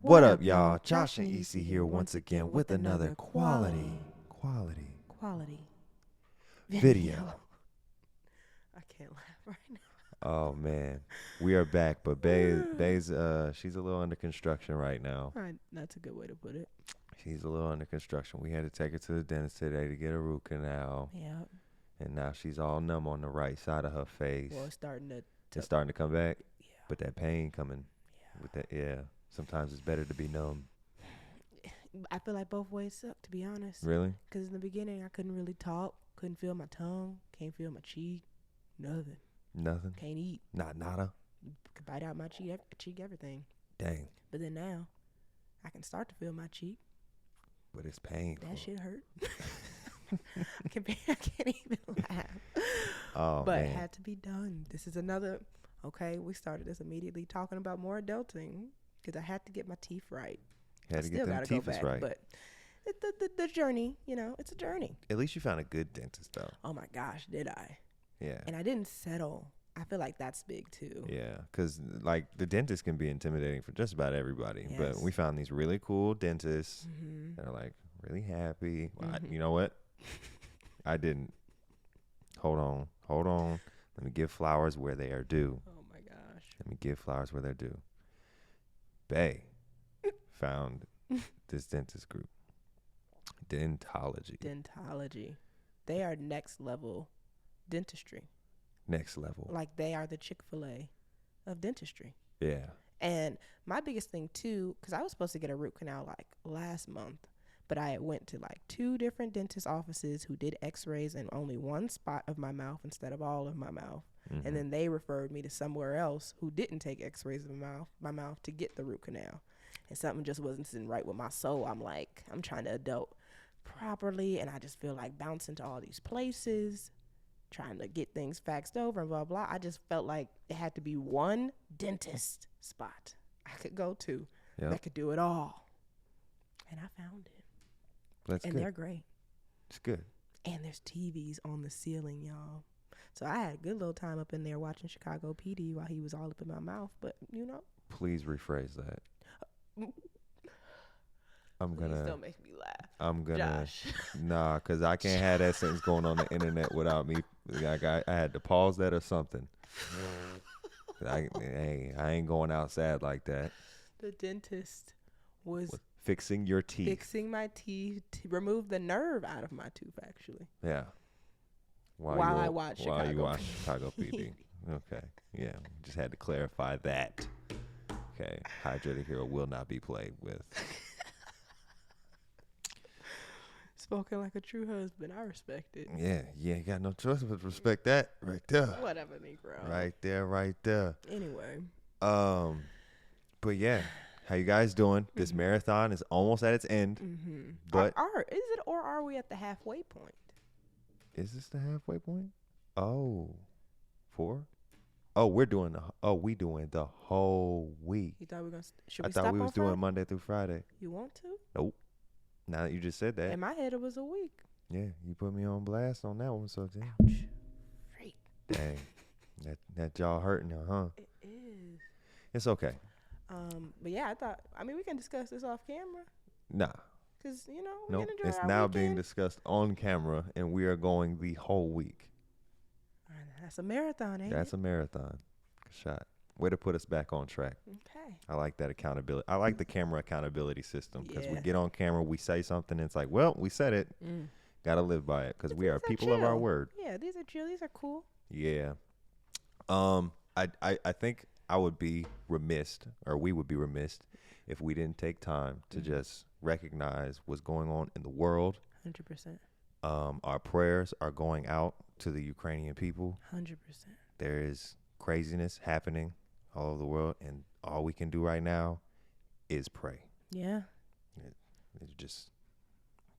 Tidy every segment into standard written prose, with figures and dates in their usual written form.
What up, y'all? Josh and EC here once again with another quality video. I can't laugh right now. Oh man, we are back, but Bay's she's a little under construction right now. That's a good way to put it. She's a little under construction. We had to take her to the dentist today to get a root canal. Yeah. And now she's all numb on the right side of her face. Well, it's starting to come back. Yeah. But that pain coming. Yeah. With that, yeah. Sometimes it's better to be numb. I feel like both ways suck, to be honest. Really? Because in the beginning, I couldn't really talk. Couldn't feel my tongue. Can't feel my cheek. Nothing. Can't eat. Nada? Could bite out my cheek, everything. Dang. But then now, I can start to feel my cheek. But it's painful. That shit hurt. I can't even laugh. Oh, but man. it had to be done. This is another. Okay, we started this immediately talking about more adulting because I had to get my teeth right. Had to get them teeth right. But the journey, it's a journey. At least you found a good dentist, though. Oh my gosh, did I? Yeah. And I didn't settle. I feel like that's big too. Yeah, because like the dentist can be intimidating for just about everybody. Yes. But we found these really cool dentists that are like really happy. Well, you know what? I didn't. Hold on. Let me give flowers where they are due. Oh my gosh. Let me give flowers where they're due. Bay found this dentist group. Dentology. They are next level dentistry. Next level. Like they are the Chick-fil-A of dentistry. Yeah. And my biggest thing too, because I was supposed to get a root canal like last month, but I went to like 2 different dentist offices who did x-rays in only one spot of my mouth instead of all of my mouth. Mm-hmm. And then they referred me to somewhere else who didn't take x-rays of my mouth to get the root canal. And something just wasn't sitting right with my soul. I'm trying to adult properly, and I just feel like bouncing to all these places, trying to get things faxed over and blah, blah. I just felt like it had to be one dentist spot I could go to that could do it all. And I found it. That's and good. They're great. It's good. And there's TVs on the ceiling, y'all. So I had a good little time up in there watching Chicago PD while he was all up in my mouth. But, Please rephrase that. Please don't make me laugh. I'm gonna. Josh. Nah, because I can't have that sentence going on the internet without me. I had to pause that or something. I ain't going outside like that. The dentist was fixing your teeth. Fixing my teeth to remove the nerve out of my tooth, actually. Yeah. While I watch Chicago PD. Okay. Yeah. Just had to clarify that. Okay. Hydrated Hero will not be played with. Spoken like a true husband. I respect it. Yeah. You got no choice but to respect that right there. Whatever, Negro. Right there. Anyway. But yeah. How you guys doing? This marathon is almost at its end. Mm-hmm. But is it or are we at the halfway point? Is this the halfway point? Oh, 4? Oh, we doing the whole week. You thought we were gonna? I thought we was doing Monday through Friday. You want to? Nope. Now that you just said that. In my head, it was a week. Yeah, you put me on blast on that one, so damn. Ouch. Freak. Dang. that jaw hurting now, huh? It is. It's okay. But yeah, we can discuss this off camera. Nah. Because, we nope. can enjoy It's our now weekend. being discussed on camera, and we are going the whole week. That's a marathon, ain't That's it? a marathon. Shot. Way to put us back on track. Okay. I like that accountability. I like the camera accountability system because we Yeah. get on camera, we say something, and it's like, well, we said it. Got to live by it because we are people of our word. Yeah, these are chill. These are cool. Yeah. I think I would be remiss, or we would be remiss, if we didn't take time to just recognize what's going on in the world. 100%. Our prayers are going out to the Ukrainian people. 100%. There is craziness happening all over the world, and all we can do right now is pray. Yeah. It's just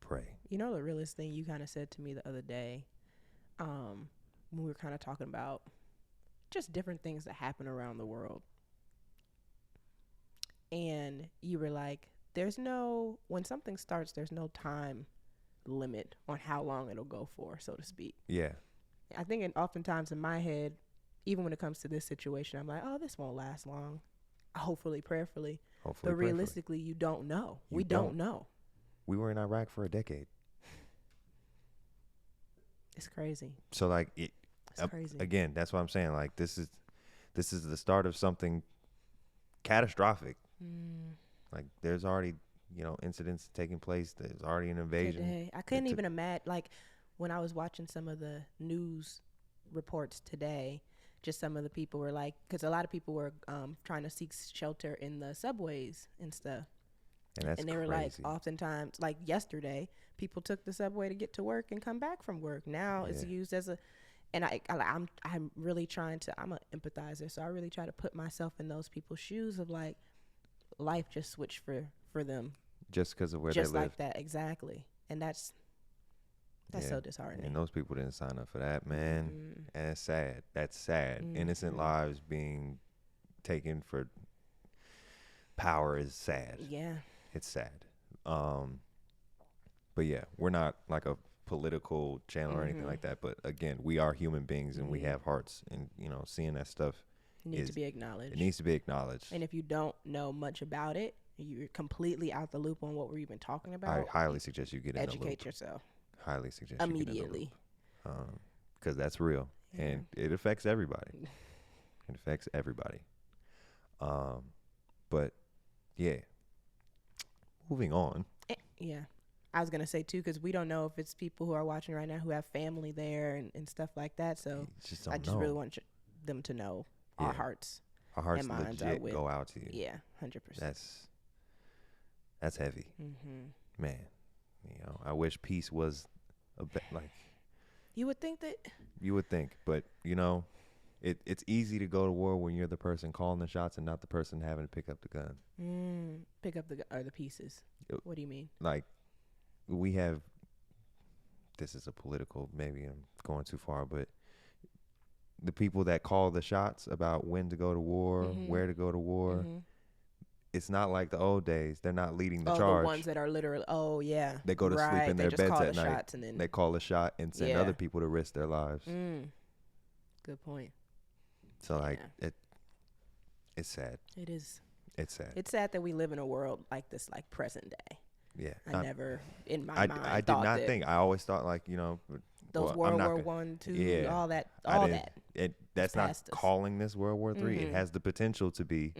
pray. The realest thing you kind of said to me the other day, when we were kind of talking about just different things that happen around the world. And you were like, when something starts, there's no time limit on how long it'll go for, so to speak. Yeah. I think oftentimes in my head, even when it comes to this situation, I'm like, oh, this won't last long. Hopefully, prayerfully. Hopefully, but realistically, you don't know. We don't know. We were in Iraq for a decade. It's crazy. So like it's crazy. Again, that's what I'm saying. Like this is the start of something catastrophic. Like there's already, incidents taking place. There's already an invasion. Today. I couldn't even imagine, like when I was watching some of the news reports today, just some of the people were like, because a lot of people were trying to seek shelter in the subways and stuff. And they were like, oftentimes, like yesterday, people took the subway to get to work and come back from work. Now it's used as and I'm really trying to, I'm an empathizer, so I really try to put myself in those people's shoes of like, life just switched for them. Just because of where they live. Just like that, exactly. And that's so disheartening. And those people didn't sign up for that, man. And it's sad. That's sad. Innocent lives being taken for power is sad. Yeah. It's sad. But yeah, we're not like a political channel or anything like that. But again, we are human beings and we have hearts, and seeing that stuff needs to be acknowledged. It needs to be acknowledged. And if you don't know much about it, you're completely out the loop on what we're even talking about. I highly suggest you get in the loop. Educate yourself. Highly suggest immediately. Because that's real, and it affects everybody. It affects everybody. But yeah. Moving on. Yeah. I was going to say, too, because we don't know if it's people who are watching right now who have family there and stuff like that. So I just really want them to know our hearts and minds legit go out to you. Yeah, 100%. That's heavy. Man, I wish peace was like. You would think that. You would think, but, it's easy to go to war when you're the person calling the shots and not the person having to pick up the gun. Pick up the pieces. What do you mean? Like, this is a political, maybe I'm going too far, but the people that call the shots about when to go to war, where to go to war, it's not like the old days. They're not leading the charge. The ones that are literally, they go to sleep in their beds at night. And then they call the shot and send other people to risk their lives. Good point. So it's sad. It is. It's sad. It's sad that we live in a world like this, like present day. Yeah. I never, in my mind, I did not think. I always thought those World War One, II, all that. That's not calling this World War III. It has the potential to be.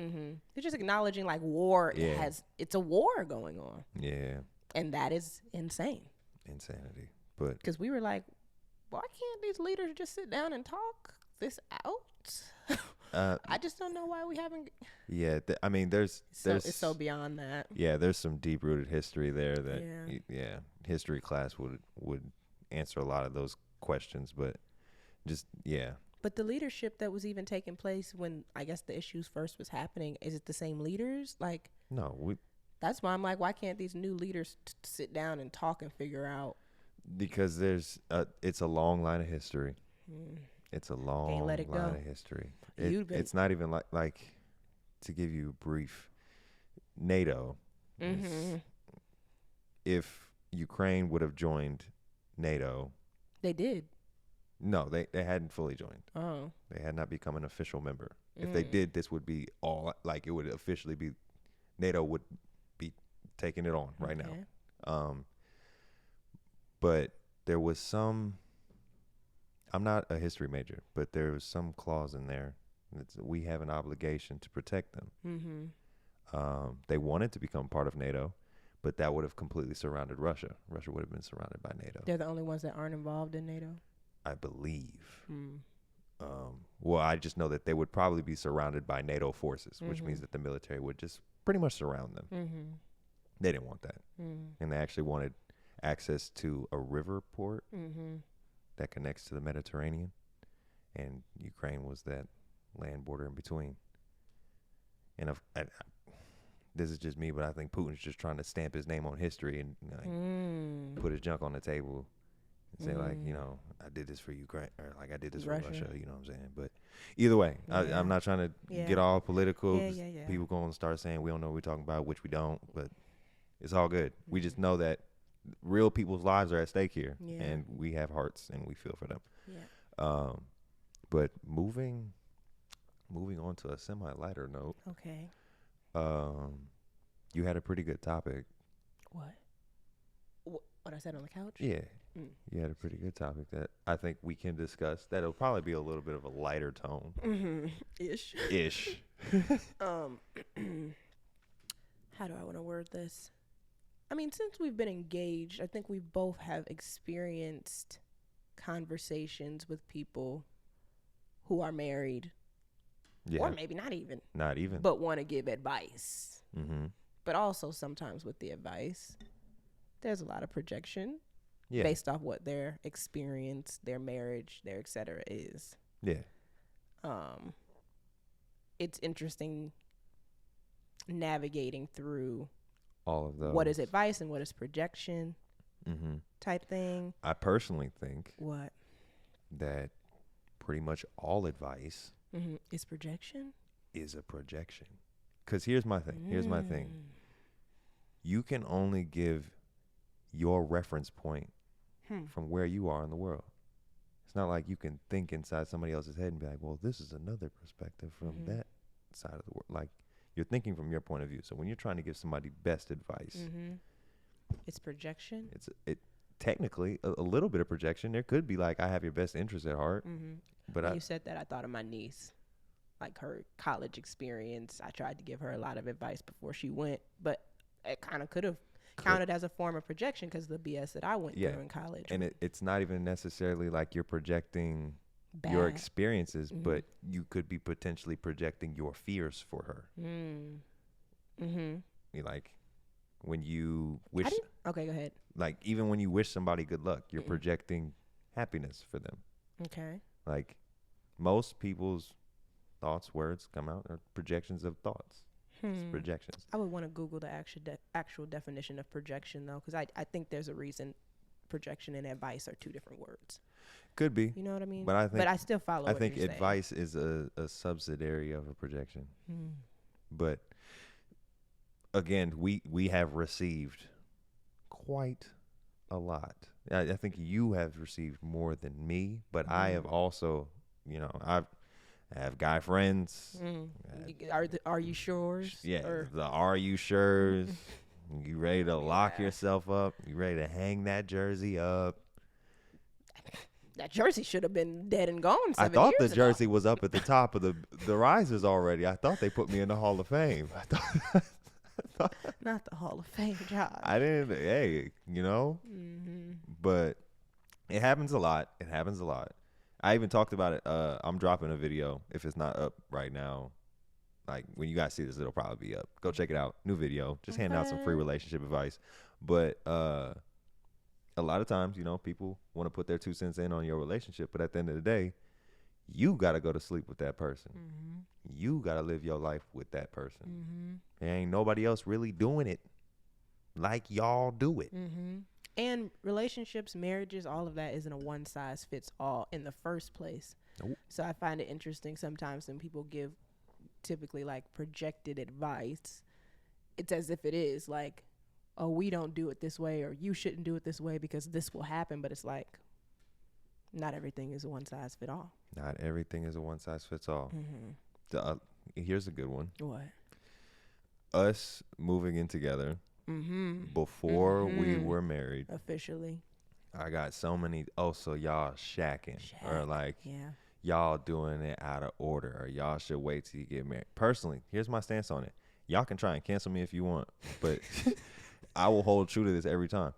It's just acknowledging like war. It's a war going on. Yeah. And that is insane. Insanity. But because we were like, why can't these leaders just sit down and talk this out? I just don't know why we haven't. Yeah, there's it's so beyond that. Yeah, there's some deep rooted history there that history class would answer a lot of those questions, but But the leadership that was even taking place when I guess the issues first was happening, is it the same leaders? Like no, that's why I'm like, why can't these new leaders sit down and talk and figure out? Because it's a long line of history. It's a long line of history. It's not even like to give you a brief. NATO. If Ukraine would have joined NATO, they did. No, they hadn't fully joined. Oh, they had not become an official member. If they did, this would be all like it would officially be. NATO would be taking it on right now. But there was some. I'm not a history major, but there was some clause in there that we have an obligation to protect them. They wanted to become part of NATO, but that would have completely surrounded Russia. Russia would have been surrounded by NATO. They're the only ones that aren't involved in NATO? I believe. Well, I just know that they would probably be surrounded by NATO forces, which means that the military would just pretty much surround them. They didn't want that. And they actually wanted access to a river port that connects to the Mediterranean, and Ukraine was that land border in between. And this is just me, but I think Putin's just trying to stamp his name on history and put his junk on the table and say I did this for Ukraine, or like I did this for Russia. You know what I'm saying? But either way, I'm not trying to get all political. People going to start saying we don't know what we're talking about, which we don't, but it's all good. We just know that real people's lives are at stake here, and we have hearts and we feel for them. But moving on to a semi lighter note. Okay. You had a pretty good topic. What? What I said on the couch? Yeah. You had a pretty good topic that I think we can discuss. That'll probably be a little bit of a lighter tone. Ish. How do I want to word this? I mean, since we've been engaged, I think we both have experienced conversations with people who are married. Yeah. Or maybe not even. But want to give advice. Mm-hmm. But also sometimes with the advice, there's a lot of projection based off what their experience, their marriage, their et cetera is. Yeah. It's interesting navigating through all of those. What is advice and what is projection type thing. I personally think what that pretty much all advice is projection. Is a projection. Because here's my thing. You can only give your reference point from where you are in the world. It's not like you can think inside somebody else's head and be like, well, this is another perspective from that side of the world. Like, you're thinking from your point of view. So when you're trying to give somebody best advice, it's projection. It's technically a little bit of projection. There could be like, I have your best interest at heart. But when you said that, I thought of my niece, like her college experience. I tried to give her a lot of advice before she went, but it kind of could have counted as a form of projection because the BS that I went through in college. And it's not even necessarily like you're projecting your experiences, but you could be potentially projecting your fears for her. Like when you wish. Okay, go ahead. Like even when you wish somebody good luck, you're projecting happiness for them. Okay. Like most people's thoughts, words come out are projections of thoughts. It's projections. I would want to Google the actual definition of projection though, because I think there's a reason projection and advice are two different words. Could be. You know what I mean? But I still follow. I think advice is a subsidiary of a projection. But again, we have received quite a lot. I think you have received more than me, but I have also, I have guy friends. Are you sure? Yeah, the are you sure? You ready to lock yourself up? You ready to hang that jersey up? That jersey should have been dead and gone 7 years ago. I thought the jersey was up at the top of the risers already. I thought they put me in the Hall of Fame. I thought not the Hall of Fame, Josh. I didn't. Hey, but it happens a lot. I even talked about it. I'm dropping a video. If it's not up right now, like when you guys see this, it'll probably be up. Go check it out. New video. Just handing out some free relationship advice. But a lot of times, people want to put their 2 cents in on your relationship. But at the end of the day, you got to go to sleep with that person. You got to live your life with that person. There ain't nobody else really doing it like y'all do it. And relationships, marriages, all of that isn't a one size fits all in the first place. Nope. So I find it interesting sometimes when people give typically like projected advice, it's as if it is like, oh, we don't do it this way or you shouldn't do it this way because this will happen. But it's like, not everything is a one size fit all. Not everything is a one size fits all. Here's a good one. What? Us moving in together. Before we were married officially, I got so many so y'all shacking or like y'all doing it out of order or y'all should wait till you get married. Personally, here's my stance on it. Y'all can try and cancel me if you want, but I will hold true to this every time.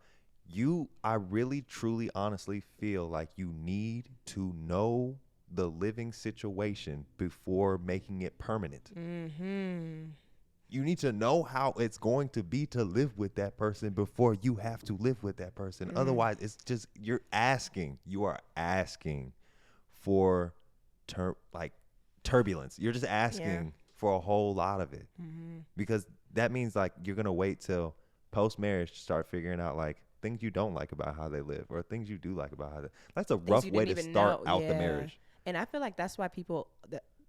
I really truly honestly feel like you need to know the living situation before making it permanent. You need to know how it's going to be to live with that person before you have to live with that person. Otherwise, it's just you are asking for turbulence. You're just asking for a whole lot of it. Because that means like you're going to wait till post-marriage to start figuring out like things you don't like about how they live or things you do like about how they. That's a rough way to start out the marriage. And I feel like that's why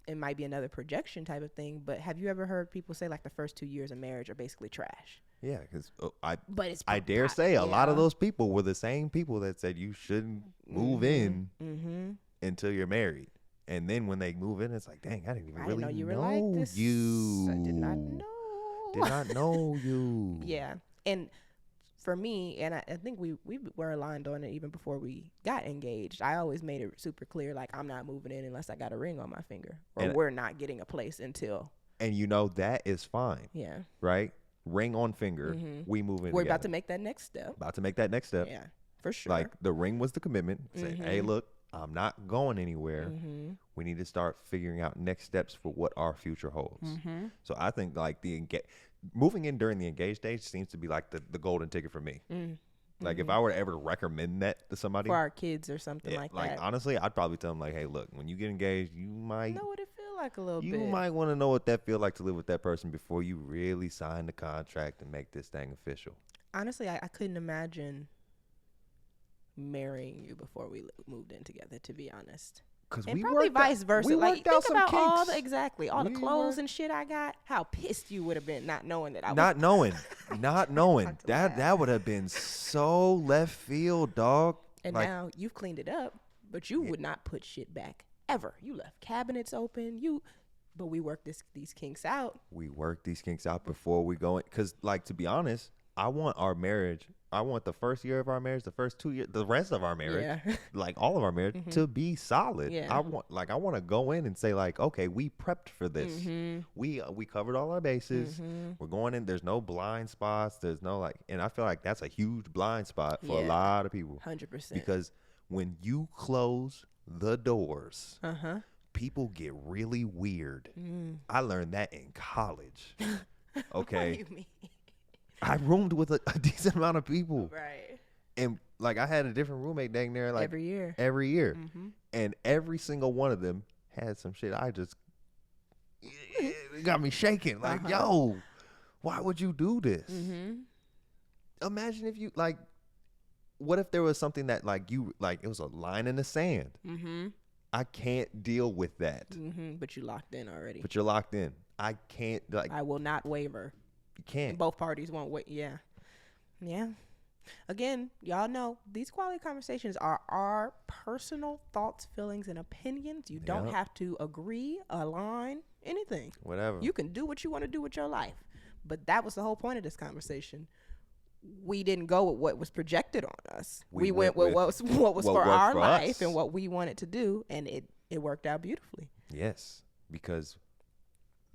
it might be another projection type of thing, but have you ever heard people say like the first 2 years of marriage are basically trash? Yeah, because I dare say a lot of those people were the same people that said you shouldn't move in until you're married. And then when they move in, it's like, dang, I didn't even I really didn't know you were know like this. you. I did not know. Did not know you. Yeah. And for me, and I think we were aligned on it even before we got engaged. I always made it super clear, like, I'm not moving in unless I got a ring on my finger, or we're not getting a place until. And you know, that is fine. Yeah. Right? Ring on finger. We move in. We're together. about to make that next step. Yeah, for sure. Like, the ring was the commitment. Say, hey, look, I'm not going anywhere. We need to start figuring out next steps for what our future holds. So I think, like, moving in during the engaged stage seems to be like the golden ticket for me. Like, if I were to ever recommend that to somebody for our kids or something like that, like, honestly, I'd probably tell them, like, hey, look, when you get engaged, you might know what it feel like a little bit. You might want to know what that feel like to live with that person before you really sign the contract and make this thing official. Honestly, I couldn't imagine marrying you before we moved in together, to be honest. And probably vice versa. Like, think about all the clothes and shit I got. How pissed you would have been not knowing that I not knowing that would have been so left field, dog. And like, now you've cleaned it up, but you would not put shit back ever. You left cabinets open. But we worked these kinks out. We worked these kinks out before we go in, because, like, to be honest, I want our marriage. I want the first year of our marriage, the first 2 years, the rest of our marriage, like all of our marriage, to be solid. Yeah. I want to go in and say, like, okay, we prepped for this. We covered all our bases. We're going in. There's no blind spots. There's no, like, and I feel like that's a huge blind spot for a lot of people. 100%. Because when you close the doors, people get really weird. I learned that in college. Okay. What do you mean? I roomed with a decent amount of people. Right. And, like, I had a different roommate dang near, like, every year. And every single one of them had some shit. It got me shaking. Like, yo, why would you do this? Imagine if you, like, what if there was something that, like, it was a line in the sand. I can't deal with that. But you locked in already. But you're locked in. I can't, like. I will not waver. You can't. And both parties won't wait. Yeah. Again, y'all know these quality conversations are our personal thoughts, feelings, and opinions. You don't have to agree, align, anything. Whatever. You can do what you want to do with your life. But that was the whole point of this conversation. We didn't go with what was projected on us. We went with what was for our life and what we wanted to do, and it worked out beautifully. Yes, because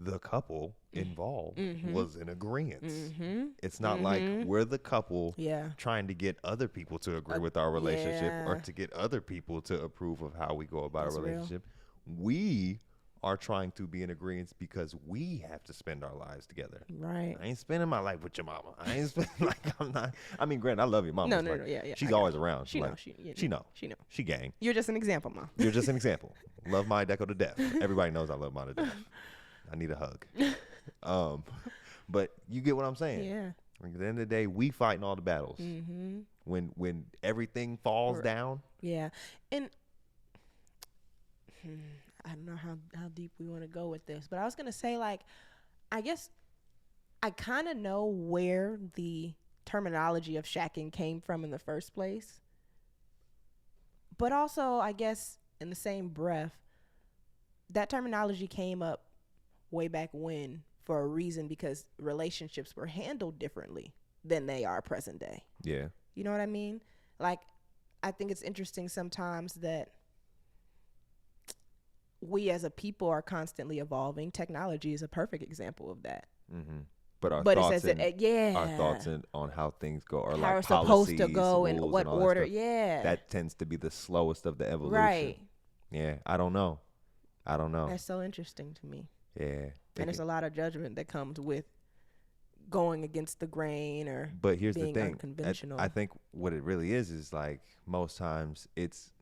the couple involved was in agreeance. It's not like we're the couple trying to get other people to agree with our relationship or to get other people to approve of how we go about our relationship. Real. We are trying to be in agreement because we have to spend our lives together. Right. I ain't spending my life with your mama. I ain't spending, like, I'm not. I mean, granted, I love your mama. No, yeah. She's always around. She like, know. She know. She gang. You're just an example, Mom. You're just an example. Love my Deco to death. Everybody knows I love mine to death. I need a hug. But you get what I'm saying. Yeah. Like, at the end of the day, we fighting all the battles. When everything falls down. Yeah. And I don't know how deep we want to go with this, but I was going to say, like, I guess I kind of know where the terminology of shacking came from in the first place. But also, I guess in the same breath, that terminology came up way back when for a reason, because relationships were handled differently than they are present day. Yeah. You know what I mean? Like, I think it's interesting sometimes that we as a people are constantly evolving. Technology is a perfect example of that. But our thoughts on how things go are how like it's supposed to go and what and order. That, that tends to be the slowest of the evolution. Right. Yeah. I don't know. That's so interesting to me. Yeah. And there's a lot of judgment that comes with going against the grain or but here's being the thing. Unconventional. I think what it really is like most times it's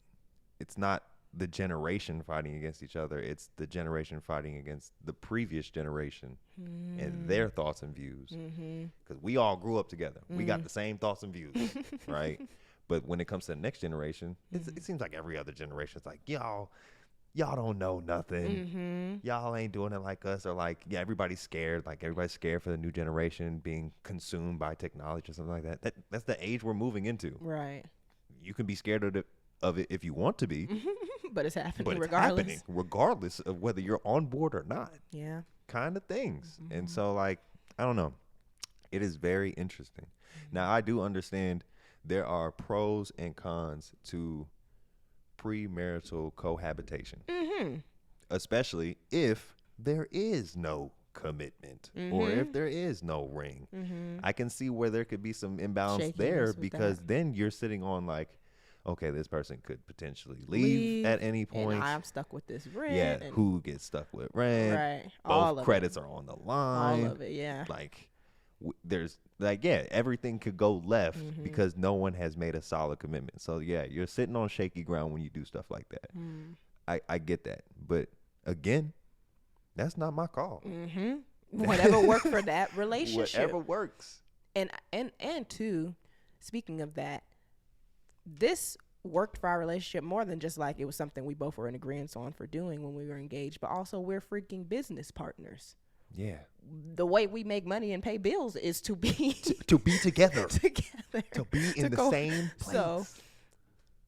not the generation fighting against each other. It's the generation fighting against the previous generation and their thoughts and views. Because we all grew up together. We got the same thoughts and views, right? But when it comes to the next generation, it seems like every other generation is like, y'all don't know nothing. Y'all ain't doing it like us. Or like, yeah, everybody's scared. Like, everybody's scared for the new generation being consumed by technology or something like that. That's the age we're moving into. Right. You can be scared of of it if you want to be. But it's happening But it's regardless. happening regardless of whether you're on board or not. Yeah. Kind of things. And so, like, I don't know. It is very interesting. Now, I do understand there are pros and cons to premarital cohabitation, especially if there is no commitment or if there is no ring. I can see where there could be some imbalance there because then you're sitting on like, okay, this person could potentially leave at any point. And I'm stuck with this rent. Yeah, who gets stuck with rent? Right. Both credits are on the line. All of it, yeah. Like, there's like, yeah, everything could go left because no one has made a solid commitment. So yeah, you're sitting on shaky ground when you do stuff like that. I get that, but again, that's not my call. Whatever worked for that relationship. Whatever works. And too, speaking of that, this worked for our relationship more than just like it was something we both were in agreement on for doing when we were engaged, but also we're freaking business partners. Yeah. The way we make money and pay bills is to be to be together. together. To be in the same place. So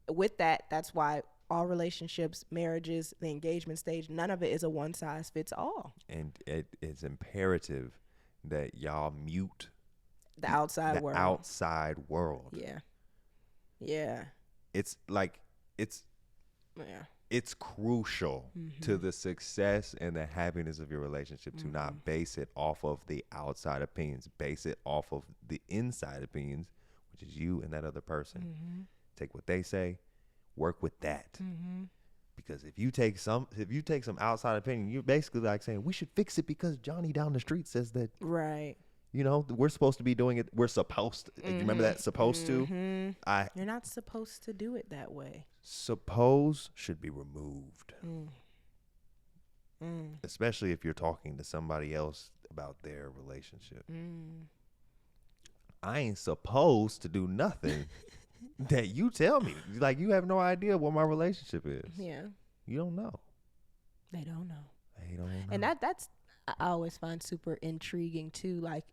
with that, that's why all relationships, marriages, the engagement stage, none of it is a one size fits all. And it is imperative that y'all mute the outside world. Outside world. Yeah. Yeah. It's like it's crucial to the success and the happiness of your relationship to not base it off of the outside opinions. Base it off of the inside opinions, which is you and that other person. Take what they say, work with that. Because if you take some outside opinion, you're basically like saying we should fix it because Johnny down the street says that. Right. You know, we're supposed to be doing it. We're supposed to. You remember that supposed to? You're not supposed to do it that way. Suppose should be removed. Especially if you're talking to somebody else about their relationship. I ain't supposed to do nothing that you tell me. Like, you have no idea what my relationship is. Yeah. You don't know. They don't know. They don't know. And that's I always find super intriguing too. Like,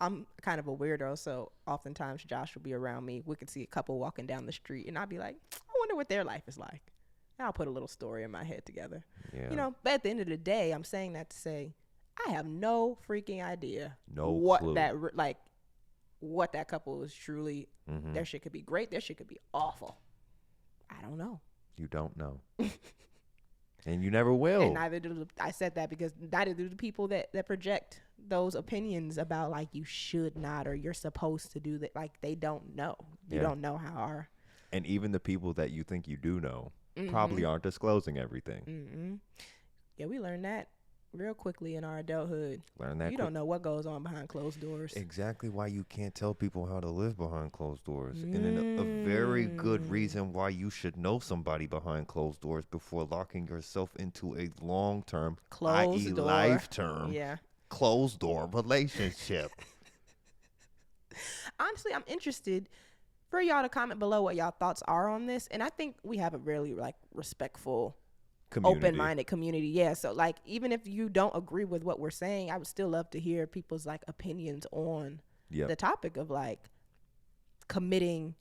I'm kind of a weirdo, so oftentimes Josh will be around me. We could see a couple walking down the street, and I'll be like, I wonder what their life is like. And I'll put a little story in my head together. Yeah. You know, but at the end of the day, I'm saying that to say, I have no freaking idea clue. what that couple is truly. Their shit could be great. Their shit could be awful. I don't know. You don't know. And you never will. And neither do I said that because neither do the people that project those opinions about like you should not or you're supposed to do that. Like, they don't know. You don't know how our. And even the people that you think you do know probably aren't disclosing everything. Yeah, we learned that real quickly in our adulthood. You don't know what goes on behind closed doors. Exactly why you can't tell people how to live behind closed doors. And then a very good reason why you should know somebody behind closed doors before locking yourself into a long-term, i.e. life-term, closed door relationship. Honestly, I'm interested for y'all to comment below what y'all thoughts are on this. And I think we have a really like respectful open-minded community. Yeah, so like even if you don't agree with what we're saying, I would still love to hear people's like opinions on the topic of like committing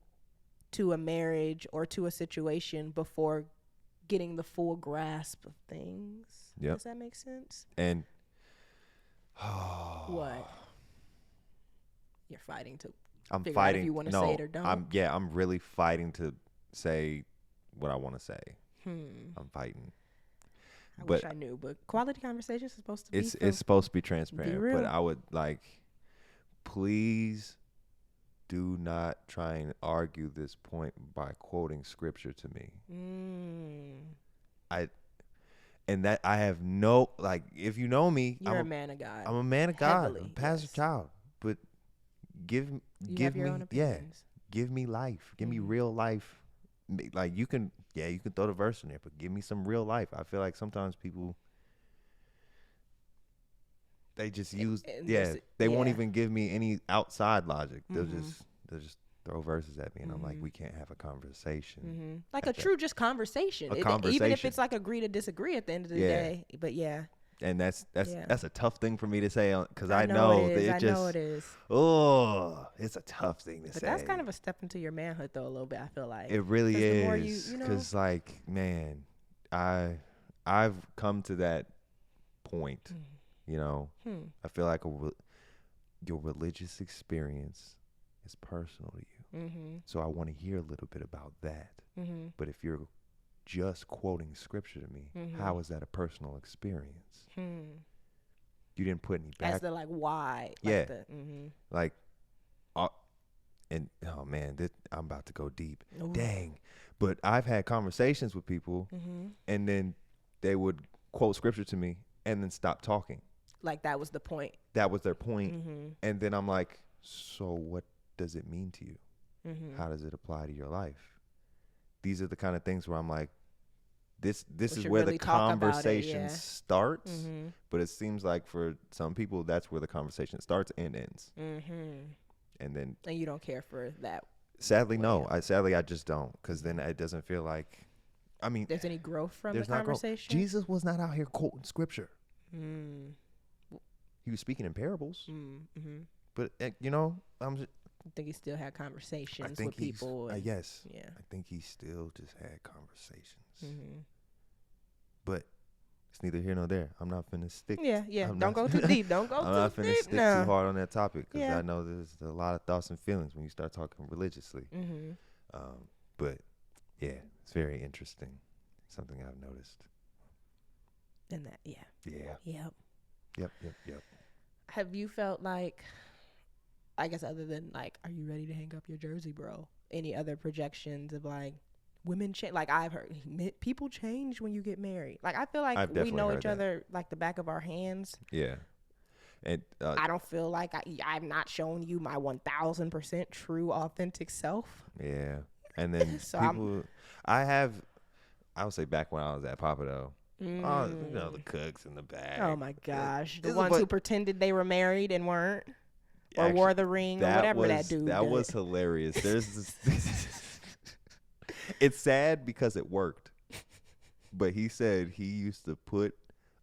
to a marriage or to a situation before getting the full grasp of things. Does that make sense? And what? You're fighting to I'm figure out if you want to say it or don't. I'm really fighting to say what I want to say. I'm fighting. I wish I knew, but quality conversations is supposed to be. It's supposed to be transparent, but I would like, please do not try and argue this point by quoting scripture to me. I have no, like, if you know me, you're a man of God. I'm a man of God, I'm a pastor child, but give me life, give me real life. Like, you can throw the verse in there, but give me some real life. I feel like sometimes people, they just use, they won't even give me any outside logic. They'll just throw verses at me, and I'm like, we can't have a conversation. Like a true just conversation. Even if it's like agree to disagree at the end of the day. But yeah. And that's Yeah. a tough thing for me to say because I I know know it is. that I know it is. oh, it's a tough thing to But say. that's kind of a step into your manhood, though, a little bit. I feel like It really 'cause is. the more you know, Because like, man, I've come to that point. You know, I feel like your religious experience is personal to you. So I want to hear a little bit about that. But if you're just quoting scripture to me, how is that a personal experience? You didn't put any back. As the like why. Yeah. Like and oh man, I'm about to go deep. Ooh. Dang. But I've had conversations with people and then they would quote scripture to me and then stop talking. Like that was the point. That was their point. And then I'm like, so what does it mean to you? How does it apply to your life? These are the kind of things where I'm like, this is where really the conversation yeah. starts. But it seems like for some people, that's where the conversation starts and ends. And then, and you don't care for that. Sadly, no. I just don't, because then it doesn't feel like, I mean, there's any growth from the conversation. Jesus was not out here quoting scripture. He was speaking in parables. But you know, I think he still had conversations with people. Yes. Yeah. I think he still just had conversations. But it's neither here nor there. I'm not finna stick. Yeah. Don't go too deep. Don't go too deep. I'm not finna stick too hard on that topic because I know there's a lot of thoughts and feelings when you start talking religiously. But yeah, it's very interesting. Something I've noticed. And that, Yep. Have you felt like, I guess other than like, are you ready to hang up your jersey, bro? Any other projections of like women change? Like I've heard people change when you get married. Like I feel like we know each other like the back of our hands. Yeah. And I don't feel like I'm not showing you my 1000% true authentic self. Yeah. And then so people, I would say back when I was at Papa though. Oh, you know, the cooks in the back. Oh my gosh. The ones who pretended they were married and weren't. Or actually, wore the ring or whatever that dude That did. was hilarious. There's this it's sad because it worked. But he said he used to put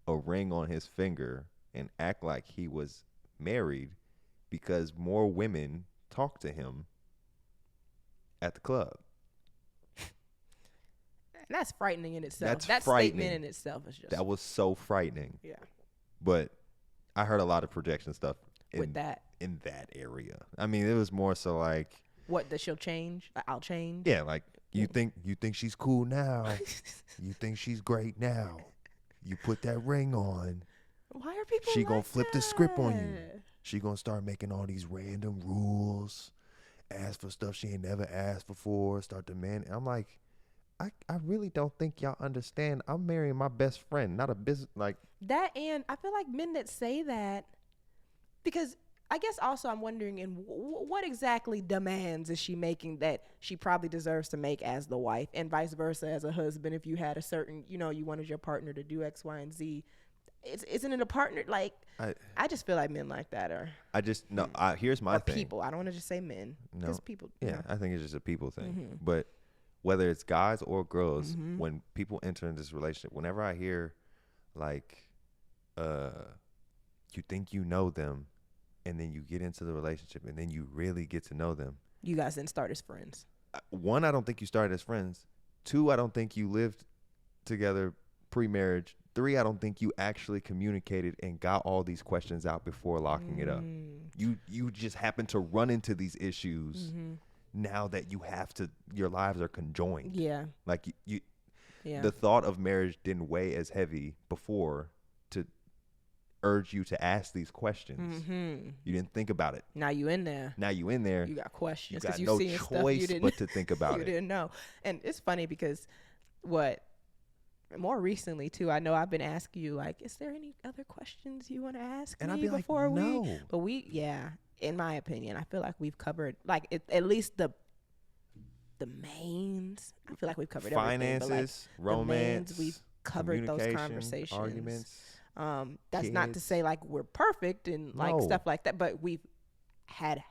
a ring on his finger and act like he was married because more women talked to him at the club. And that's frightening in itself. That statement in itself is just... That was so frightening. Yeah. But I heard a lot of projection stuff with that. In that area. I mean, it was more so like... What, that she'll change? I'll change? Yeah, like, you think she's cool now. You think she's great now. You put that ring on. Why are people She like gonna flip that? the script on you. She gonna start making all these random rules. Ask for stuff she ain't never asked before. Start demanding. I'm like, I really don't think y'all understand. I'm marrying my best friend, not a business. Like that. And I feel like men that say that, because I guess also I'm wondering in what exactly demands is she making that she probably deserves to make as the wife, and vice versa as a husband. If you had a certain, you know, you wanted your partner to do X, Y, and Z, isn't it a partner? Like I just feel like men like that are. I just no. Here's my thing. People. I don't want to just say men. No. People. Yeah, you know. I think it's just a people thing. But whether it's guys or girls, when people enter in this relationship, whenever I hear like, you think you know them, and then you get into the relationship, and then you really get to know them. You guys didn't start as friends. One, I don't think you started as friends. Two, I don't think you lived together pre-marriage. Three, I don't think you actually communicated and got all these questions out before locking it up. You just happen to run into these issues now that you have to, your lives are conjoined. Yeah. Like the thought of marriage didn't weigh as heavy before to urge you to ask these questions. You didn't think about it. Now you in there. You got questions. You got no choice but to think about you it. didn't know. And it's funny because more recently too, I know I've been asking you like, is there any other questions you want to ask and me I'd be before like, no. But in my opinion, I feel like we've covered like at least the mains. I feel like we've covered finances, everything, but like romance, we've covered those conversations. Arguments. That's kids. not to say like we're perfect and like stuff like that, but we've had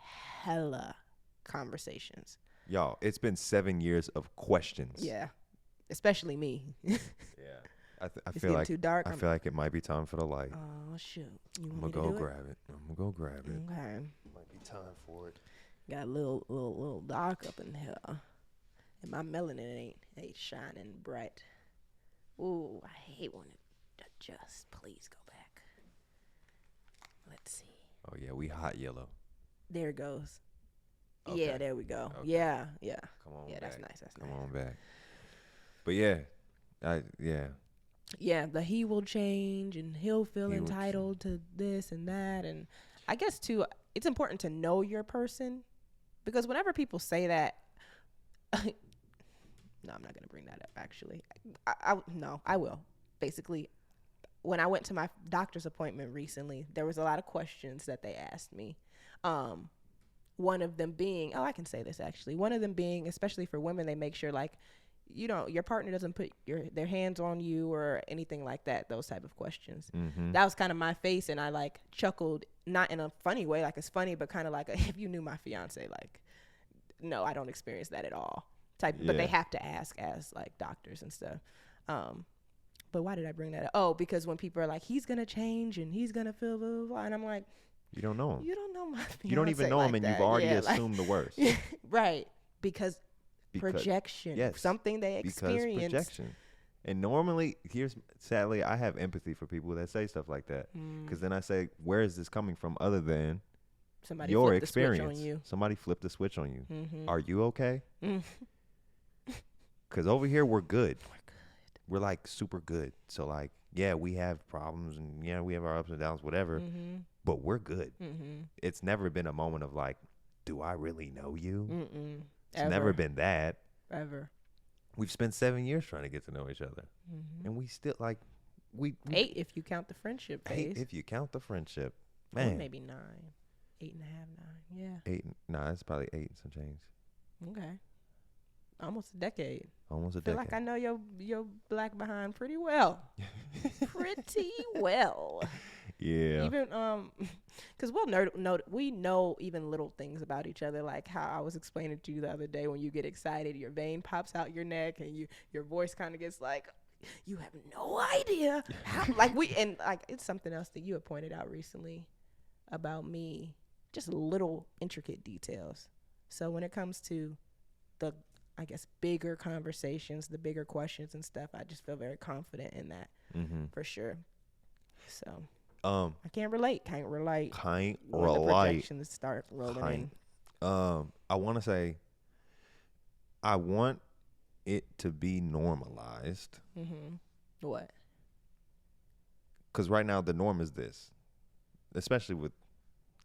hella conversations. Y'all, it's been 7 years of questions. Yeah. Especially me. Yeah. I It's feel getting like too dark. I feel like it might be time for the light. Oh shoot! You I'm want gonna me go to do grab it. I'm gonna go grab it. Okay. Might be time for it. Got a little dark up in here, and my melanin ain't shining bright. Ooh, I hate when it adjusts. Please go back. Let's see. Oh yeah, we hot yellow. There it goes. Okay. Yeah, there we go. Okay. Yeah. Come on. Yeah, back. that's nice. Come on back. But yeah, Yeah, the he will change and he'll feel He will entitled to this and that. And I guess, too, it's important to know your person, because whenever people say that, no, I'm not going to bring that up, actually. No, I will. Basically, when I went to my doctor's appointment recently, there was a lot of questions that they asked me. One of them being, I can say this actually. One of them being, especially for women, they make sure like, your partner doesn't put their hands on you or anything like that. Those type of questions. Mm-hmm. That was kind of my face, and I like chuckled, not in a funny way, like it's funny, but kind of like if you knew my fiance, like, no, I don't experience that at all. But they have to ask as like doctors and stuff. But why did I bring that up? Oh, because when people are like, he's gonna change and he's gonna feel blah, blah, blah, and I'm like, you don't know him. You don't know my fiance. You don't even know him, and you've already assumed the worst. Right, because projection, something they experience. Because projection. And normally, sadly, I have empathy for people that say stuff like that. Because then I say, where is this coming from other than somebody your flipped experience? The switch on you. Somebody flipped the switch on you. Mm-hmm. Are you okay? Because over here, we're good. We're like super good. So like, yeah, we have problems and yeah, we have our ups and downs, whatever. Mm-hmm. But we're good. Mm-hmm. It's never been a moment of like, do I really know you? Mm-mm. It's never been that. Ever. We've spent 7 years trying to get to know each other. Mm-hmm. And we still like, we 8 if you count the friendship phase. 8 if you count the friendship. Man. Or maybe 9. 8.5, 9. Yeah. 8, it's probably 8 and some change. Okay. Almost a decade. Almost a I feel decade. like I know your black behind pretty well. Pretty well. Yeah. Even because we know even little things about each other, like how I was explaining to you the other day, when you get excited, your vein pops out your neck, and your voice kind of gets like, you have no idea how. It's something else that you had pointed out recently about me, just little intricate details. So when it comes to the, I guess, bigger conversations, the bigger questions and stuff, I just feel very confident in that, for sure. So. I can't relate. Can't relate. Can't when relate. The projections start rolling in. I want to say, I want it to be normalized. Mm-hmm. What? Because right now the norm is this, especially with,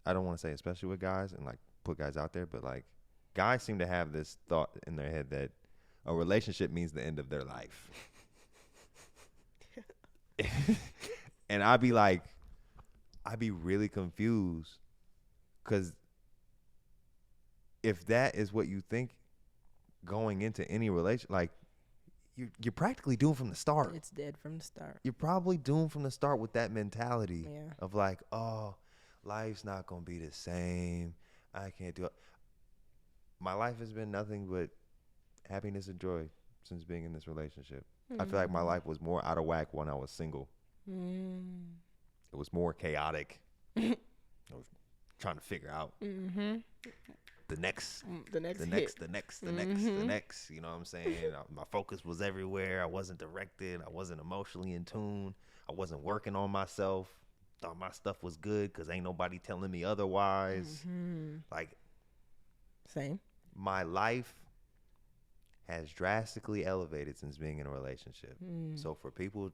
I don't want to say especially with guys and like put guys out there, but like guys seem to have this thought in their head that a relationship means the end of their life. And I'd be really confused, because if that is what you think going into any relation, like you're practically doomed from the start. It's dead from the start. You're probably doomed from the start with that mentality Yeah. of like, oh, life's not gonna be the same. I can't do it. My life has been nothing but happiness and joy since being in this relationship. I feel like my life was more out of whack when I was single. It was more chaotic. I was trying to figure out the next. You know what I'm saying? My focus was everywhere. I wasn't directed. I wasn't emotionally in tune. I wasn't working on myself. Thought my stuff was good because ain't nobody telling me otherwise. Like, same. My life has drastically elevated since being in a relationship. So for people,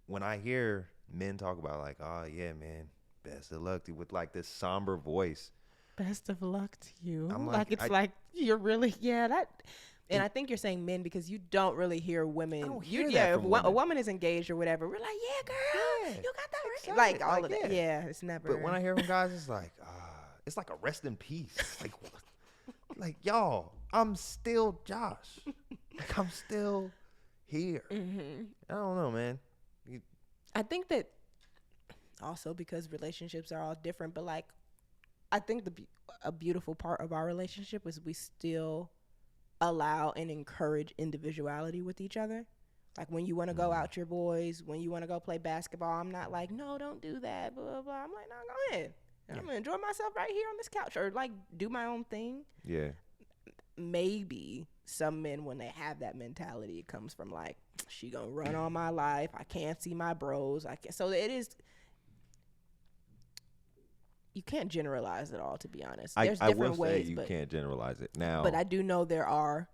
when I hear men talk about like, oh yeah, man, best of luck to you, with like this somber voice. Best of luck to you. I'm like it's like you're really that. And I think you're saying men because you don't really hear women. I don't hear that from if a woman is engaged or whatever, we're like, yeah, girl, you got that right. Like all of that. Yeah, it's never. But when I hear from guys, it's like, it's like a rest in peace. Like, like y'all, I'm still Josh. Like I'm still here. I don't know, man. I think that also because relationships are all different, but like, I think a beautiful part of our relationship is we still allow and encourage individuality with each other. Like when you want to go out your boys, when you want to go play basketball, I'm not like, no, don't do that, blah, blah, blah. I'm like, no, go ahead. I'm going to enjoy myself right here on this couch or like do my own thing. Yeah. Maybe some men, when they have that mentality, it comes from like, she going to run all my life. I can't see my bros. I can't. So it is, you can't generalize it all, to be honest. There's different ways. You can't generalize it now. But I do know there are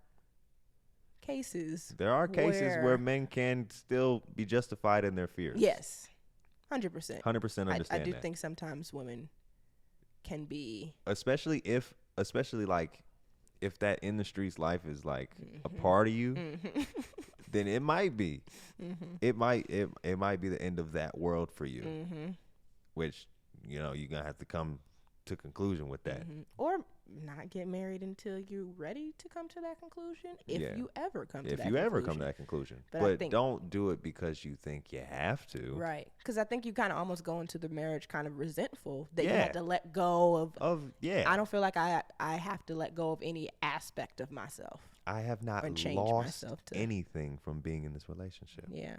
cases. There are cases where men can still be justified in their fears. Yes. 100%. 100% understand I do that. think sometimes women can be. Especially like if that in the streets life is like a part of you, then it might be. It might be the end of that world for you. Which, you're going to have to come to conclusion with that. Or not get married until you're ready to come to that conclusion, if you ever come to that conclusion. If you ever come to that conclusion. But don't do it because you think you have to. Right. Because I think you kind of almost go into the marriage kind of resentful that you have to let go of. I don't feel like I have to let go of any aspect of myself. I have not lost anything from being in this relationship. Yeah.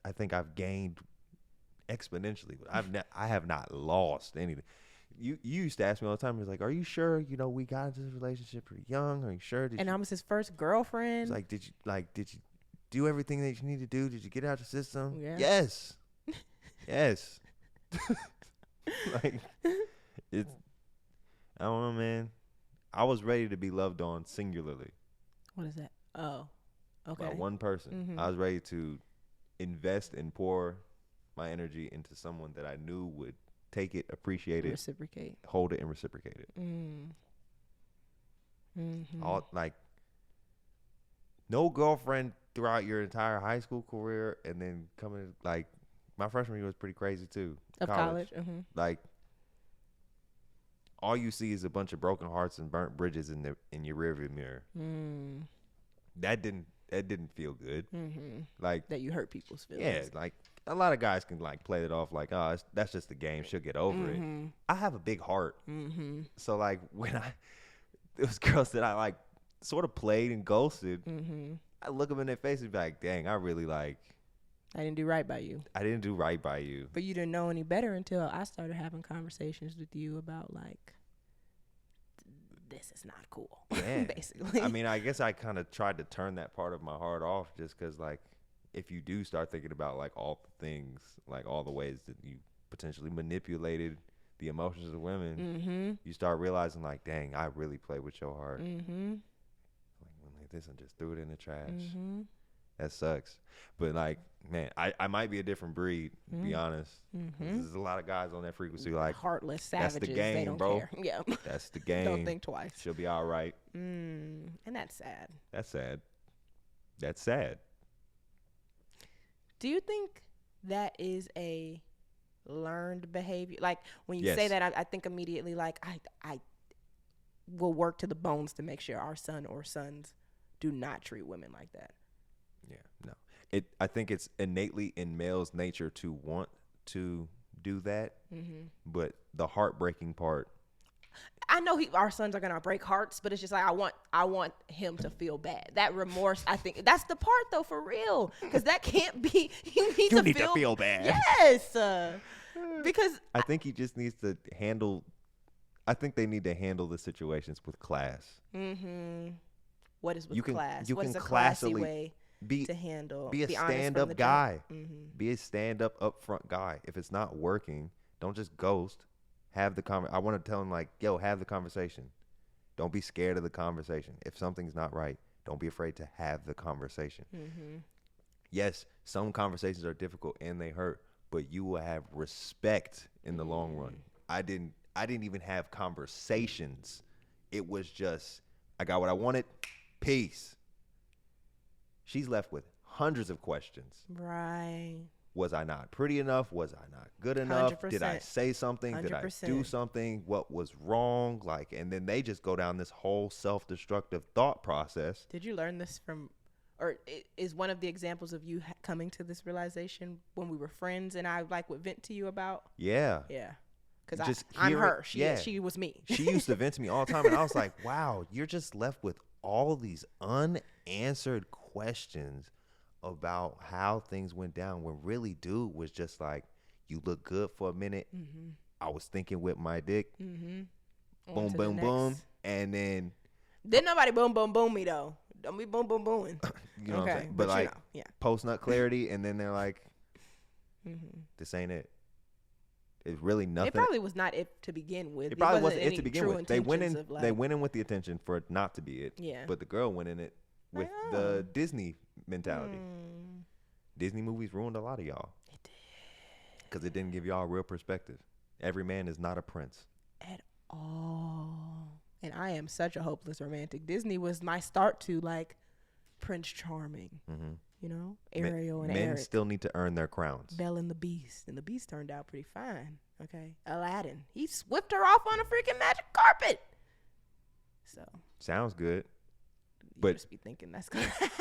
I think I've gained exponentially, but I have not lost anything. You used to ask me all the time. He was like, "Are you sure? We got into this relationship pretty young. Are you sure?" I was his first girlfriend. Like, did you do everything that you need to do? Did you get out the system? Yeah. Yes. Yes. Like, it's. I don't know, man. I was ready to be loved on singularly. What is that? Oh, okay. By one person. I was ready to invest and pour my energy into someone that I knew would take it, appreciate it, hold it, and reciprocate it. All like no girlfriend throughout your entire high school career, and then coming like my freshman year was pretty crazy too. Of college. Like all you see is a bunch of broken hearts and burnt bridges in your rearview mirror. That didn't feel good. Like that you hurt people's feelings. Yeah, like. A lot of guys can like play it off like, oh, that's just the game. She'll get over it. I have a big heart. So like when there was girls that I like sort of played and ghosted, I look them in their face and be like, dang, I really like. I didn't do right by you. I didn't do right by you. But you didn't know any better until I started having conversations with you about like, this is not cool. Yeah. Basically. I mean, I guess I kind of tried to turn that part of my heart off just because like, if you do start thinking about like all the things, like all the ways that you potentially manipulated the emotions of women, you start realizing like, dang, I really played with your heart. Like this and just threw it in the trash. That sucks. But like, man, I might be a different breed, to be honest. There's a lot of guys on that frequency like heartless savages. That's the game, they don't bro. Care. Yeah, that's the game. Don't think twice. She'll be all right. And that's sad. That's sad. That's sad. Do you think that is a learned behavior? Like when you say that, I think immediately like I will work to the bones to make sure our son or sons do not treat women like that. Yeah, no. I think it's innately in males' nature to want to do that, but the heartbreaking part. I know our sons are gonna break hearts, but it's just like I want him to feel bad. That remorse, I think that's the part though, for real, because that can't be. You need to feel bad. Yes, because I think he just needs to handle. I think they need to handle the situations with class. What is with class? You what can is a classy way to handle? Be a stand-up guy. Be a stand-up, upfront guy. If it's not working, don't just ghost. Have the I want to tell him like, yo, have the conversation. Don't be scared of the conversation. If something's not right, don't be afraid to have the conversation. Yes, some conversations are difficult and they hurt, but you will have respect in the long run. I didn't even have conversations. It was just, I got what I wanted. Peace. She's left with hundreds of questions. Right. Was I not pretty enough? Was I not good enough? 100%. Did I say something? 100%. Did I do something? What was wrong? Like, and then they just go down this whole self-destructive thought process. Did you learn this from, or is one of the examples of you coming to this realization when we were friends and I like would vent to you about? Yeah. Yeah. Because I'm her. She was me. She used to vent to me all the time. And I was like, wow, you're just left with all these unanswered questions about how things went down when really dude was just like, you look good for a minute. Mm-hmm. I was thinking with my dick. Mm-hmm. Boom, boom, boom. And then. Didn't nobody boom, boom, boom me, though. Don't be boom, boom, booming. You know what I'm saying? But like, yeah. Post-nut clarity, and then they're like, this ain't it. It's really nothing. It probably was not it to begin with. It probably wasn't it to begin with. They went in in with the intention for it not to be it. Yeah. But the girl went in it with the Disney mentality. Disney movies ruined a lot of y'all. It did. Because it didn't give y'all real perspective. Every man is not a prince. At all. And I am such a hopeless romantic. Disney was my start to like Prince Charming. Mm-hmm. You know, Ariel and men Eric. Still need to earn their crowns. Belle and the Beast. And the Beast turned out pretty fine. Okay. Aladdin. He swept her off on a freaking magic carpet. So. Sounds good. But you just be thinking that's going to happen.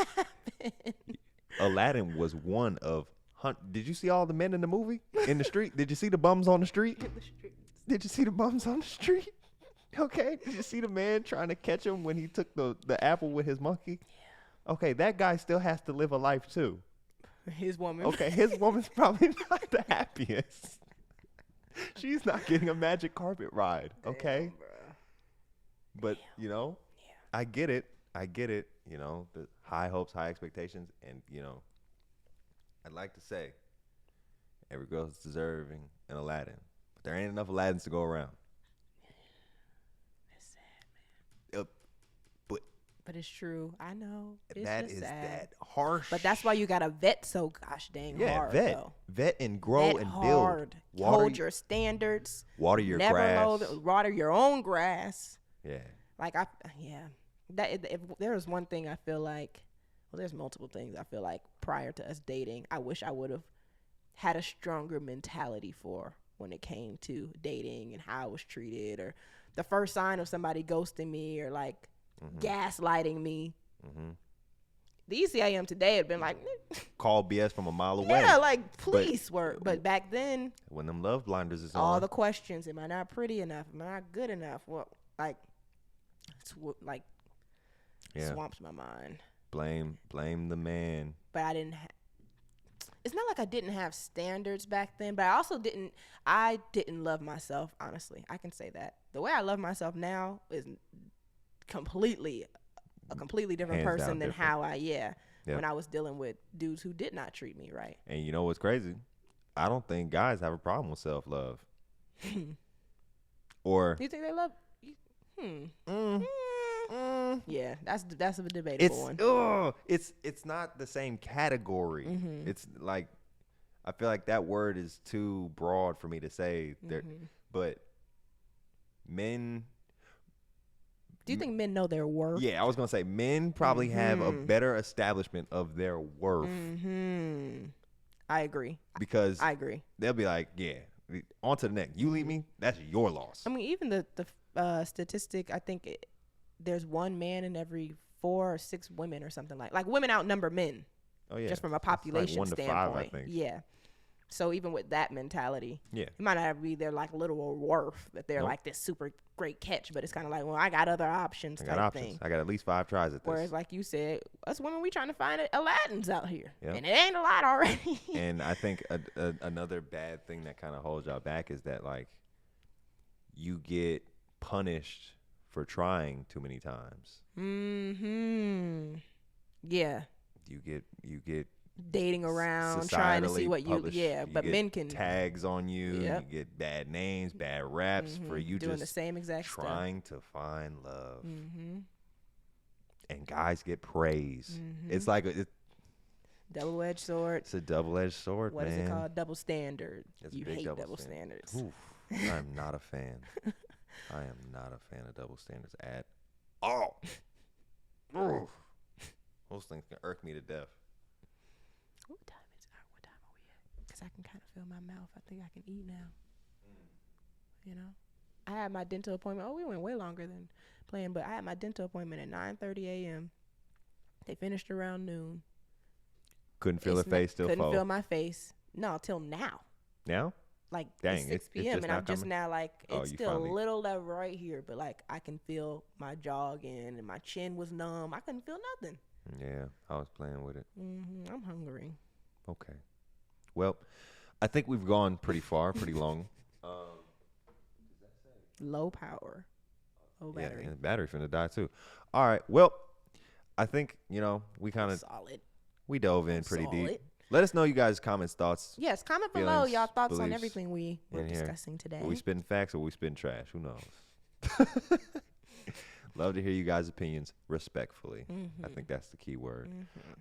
Aladdin was one of. Did you see all the men in the movie? In the street? Did you see the bums on the street? Did you see the bums on the street? Okay. Did you see the man trying to catch him when he took the apple with his monkey? Yeah. Okay, that guy still has to live a life too. His woman. Okay, his woman's probably not the happiest. She's not getting a magic carpet ride, okay? Damn, but, you know, I get it. You know, the high hopes, high expectations. And, you know, I'd like to say every girl is deserving an Aladdin. But there ain't enough Aladdins to go around. It's sad, man. But it's true. I know. It's that just is sad. that harsh. But that's why you got to vet so gosh dang hard. Vet and grow vet and hard. build. Hold your standards. Water your never grass. Water your own grass. Yeah. Like, if there was one thing I feel like, well, there's multiple things I feel like prior to us dating, I wish I would have had a stronger mentality for when it came to dating and how I was treated, or the first sign of somebody ghosting me, or like, gaslighting me. The easy I am today had been like, call BS from a mile away. Yeah, like, please work. But back then, when them love blinders is all on, the questions: am I not pretty enough? Am I not good enough? Well, like, it's like swamps my mind. Blame the man. But I didn't. It's not like I didn't have standards back then, but I also didn't. I didn't love myself. Honestly, I can say that the way I love myself now is a completely different Hands person down than different. how when I was dealing with dudes who did not treat me right. And you know what's crazy? I don't think guys have a problem with self-love. Or do you think they love? Yeah, that's a debatable one. It's not the same category. It's like, I feel like that word is too broad for me to say. But men. Do you think men know their worth? Yeah, I was gonna say men probably have a better establishment of their worth. I agree. Because I agree. They'll be like, yeah, on to the next. You leave me, that's your loss. I mean, even the statistic, I think there's one man in every 4 or 6 women or something like women outnumber men. Oh yeah, just from a population like 1 to standpoint. 5, I think. Yeah. So even with that mentality, yeah, it might not be their like literal worth that they're like this super great catch, but it's kind of like, well, I got other options. I got at least 5 tries at this. Whereas, like you said, us women, we trying to find Aladdins out here, and it ain't a lot already. And I think another bad thing that kind of holds y'all back is that like you get punished for trying too many times. Yeah. You get dating around, trying to see what you but men can tags on you. You get bad names, bad raps for you doing just the same exact trying to find love. And guys get praise. It's like double-edged sword. It's a double-edged sword, What man. is it called? Double standard. It's you hate double standards. Oof. I'm not a fan. I am not a fan of double standards at all. Oof. Those things can irk me to death. What time are we at? Because I can kind of feel my mouth. I think I can eat now. You know? I had my dental appointment. Oh, we went way longer than planned, but I had my dental appointment at 9:30 a.m. They finished around noon. Couldn't feel the face till Couldn't feel my face. No, till now. Now? Like, dang, it's 6 p.m. and I'm just now like, it's still finally... a little level right here, but like I can feel my jaw again, and my chin was numb. I couldn't feel nothing. Yeah, I was playing with it. I'm hungry. Okay. Well, I think we've gone pretty far, pretty long. Low power. Low Yeah, battery. and the battery finna die too. All right. Well, I think, we kind of Solid. we dove in pretty Solid. deep. Let us know you guys' comments, thoughts. Yes, comment feelings, below y'all thoughts on beliefs everything we were in here. discussing today. Are we spitting facts or we spitting trash? Who knows? Love to hear you guys' opinions respectfully. I think that's the key word.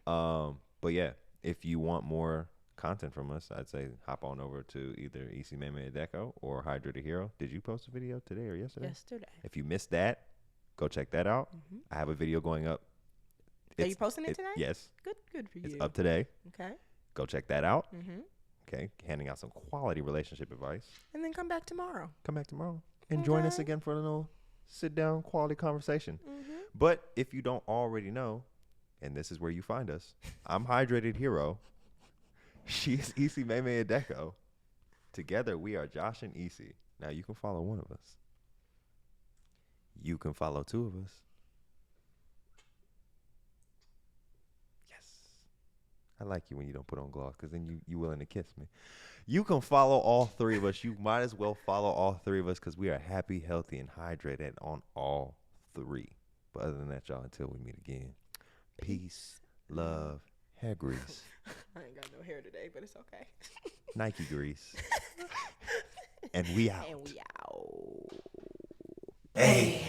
But yeah, if you want more content from us, I'd say hop on over to either EC Meme Deco or Hydrated Hero. Did you post a video today or yesterday? Yesterday. If you missed that, go check that out. I have a video going up. Are you posting it today? Yes. Good for you. It's up today. Okay. Go check that out. Okay. Handing out some quality relationship advice. And then come back tomorrow. Come back tomorrow and join us again for a little sit down quality conversation. But if you don't already know, and this is where you find us, I'm Hydrated Hero. She is EC Meme Deco. Together we are Josh and EC. Now you can follow one of us. You can follow two of us. Yes. I like you when you don't put on gloss because then you willing to kiss me. You can follow all three of us. You might as well follow all three of us because we are happy, healthy, and hydrated on all three. But other than that, y'all, until we meet again, peace, love, hair grease. I ain't got no hair today, but it's okay. Nike grease. And we out. Hey,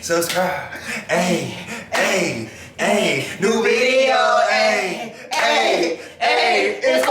subscribe. Hey, new video. Hey, it's